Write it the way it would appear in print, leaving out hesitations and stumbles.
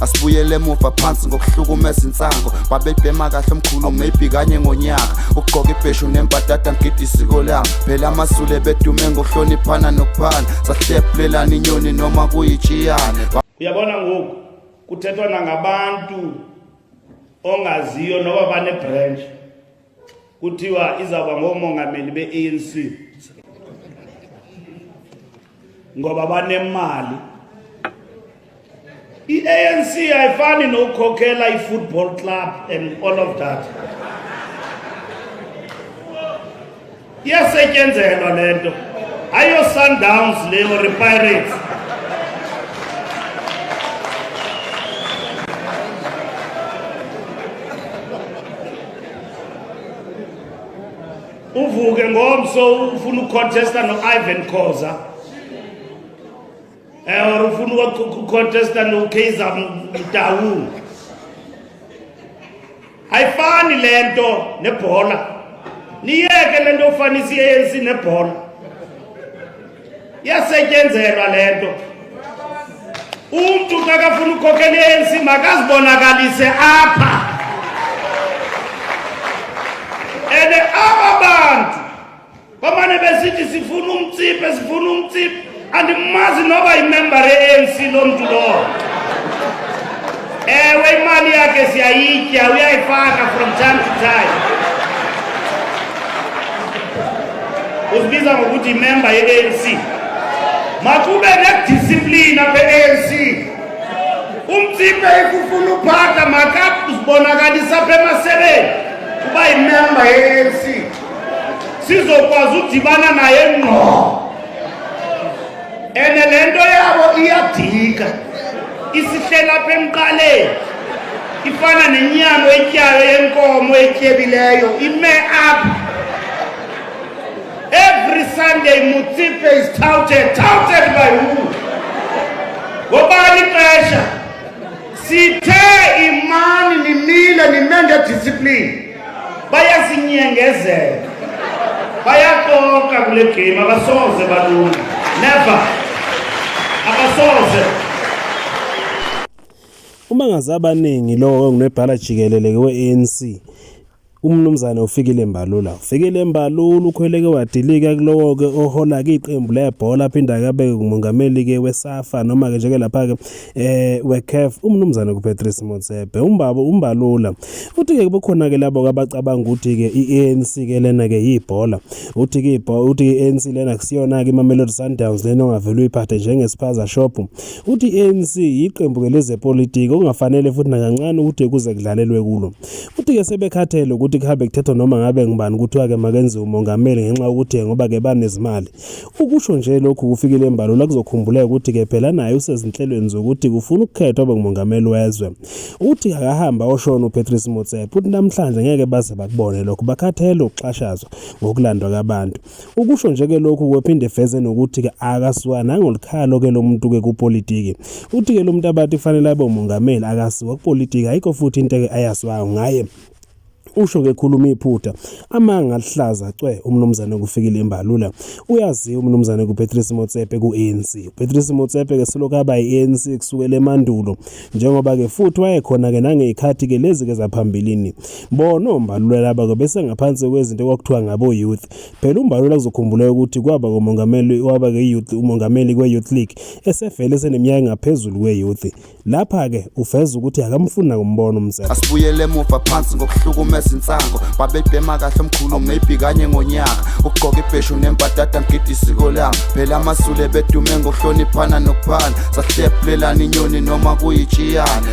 Asibuyele emuva phansi ngokuhlukumeza insango babebhema kahle omkhulu maybe kanye ngonyaka ugqoka ibheshu nembadada ngidi isiko lami phela amasule bedume ngokuhloniphana nokuphana sahlephulelana inyoni noma kuyijiyane. Uyabona ngoku kuthethwa nangabantu ongaziyo noba bane branch kuthiwa izawuba ngomongameli be-ANC ngoba banemali. I-ANC ayifani nokukhokhela i-football club and all of that. Iyasetyenzelwa lento. Ayo Sundowns le or Pirates. Uvuke ngomso ufuna ukucontesta no-Ivan Khoza. Or ufuna ukucontesta no-Kaizer Motaung. Ayifani lento nebhola. Niyeke lento ufanisa i-ANC nebhola. Iyasetyenzelwa lento. Umuntu xa kafuna ukukhokhela i-ANC makazibonakalise apha. Ene aba bantu bamane besithi sifuna umtsiphe andimazi noba imember ye-ANC lo mntu lo. Ewe imali yakhe siyayitya uyayifaka from time to time. Uzibiza ngokuthi imember ye-ANC. Makube nediscipline apha e-ANC. Umtsiphe ikufuna uphatha makazibonakalisa apha emasebeni kuba imember ye-ANC. Sizokwazi udibana naye ngqo. Ene lento yabo iyadika. Isihlela apha emqaleni. Ifana nenyama etyayo yenkomo etyebileyo ime apha. Every Sunday Mutsipe is touted by who? Ngobani ixesha sithe imani nimile nimende discipline. Bayasinyengezela. Bayaxoka kule game abasoze balunga. Never. Abasoze. Uma ngaze abaningi lo ngunebhala jikelele we-ANC umnumzane ufikile Mbalula ukhweleke wadilika kulowo ke ohola ke iqembu lebhola phinda kabe ngumongameli ke weSAFA noma ke njeke lapha ke weCAF umnumzane kuPatrice Motsepe Mbalula uthi ke kukhona ke labo abacabanga ukuthi ke iANC ke lena ke yibhola uthi ke iANC lena kusiyona ke iMamelodi Sundowns lena ongavela uyiphathe njengespaza shop uthi iANC yiqembu ke lezepolitiki ongafanele futhi nakancane ukuthi kuze kudlalelwe kulo uthi ke sebekhathele ukuthi kuhambe kuthethwa noma ngabe ngibani kuthiwa ke makenze umongameli ngenxa ukuthi ngoba ke banezimali ukusho nje lokhu kufikile Mbalula kuzokhumbuleka ukuthi ke phela naye usezinhlelweni zokuthi kufuna ukukhethwa abe ngumongameli wezwe uthi akahamba oshona uPatrice Motsepe uthi namhlanje ngeke baze bakubone lokho bakhathele ukuxhashazwa ngokulandwa kwabantu ukusho nje ke lokhu kwephinde feze nokuthi ke akasiwa nangolikhalo ke lo muntu ke kupolitiki uthi ke lo muntu abathi kufanele abe umongameli akasiwa kupolitiki ayikho futhi into ke ayasiwayo ngaye usho ke khuluma iphutha amanga alihlaza cwe umnumzane kufikile Mbalula uyaziwa umnumzane kuPatrice Motsepe kuANC Patrice Motsepe ke selokhu aba iANC kusukela emandulo njengoba ke futhi wayekhona ke nangezikhathi ke lezi ke zaphambilini bona Mbalula laba ke bese ngaphansi kwezinto okwakuthiwa ngabo youth phela uMbalula kuzokhumbula ukuthi kwaba ngomongameli waba ke youth umongameli kweYouth League esevele seneminyaka ngaphezulu kweYouth lapha ke ufeza ukuthi akamfuna kumbono umzela asibuyele emuva phansi ngokuhlukumeza insango babebhema kahle omkhulu maybe kanye ngonyaka ugqoka ibheshu nembadada ngidi isiko lami phela amasule bedume ngokuhloniphana nokuphana sahlephulelana inyoni noma kuyijiyane.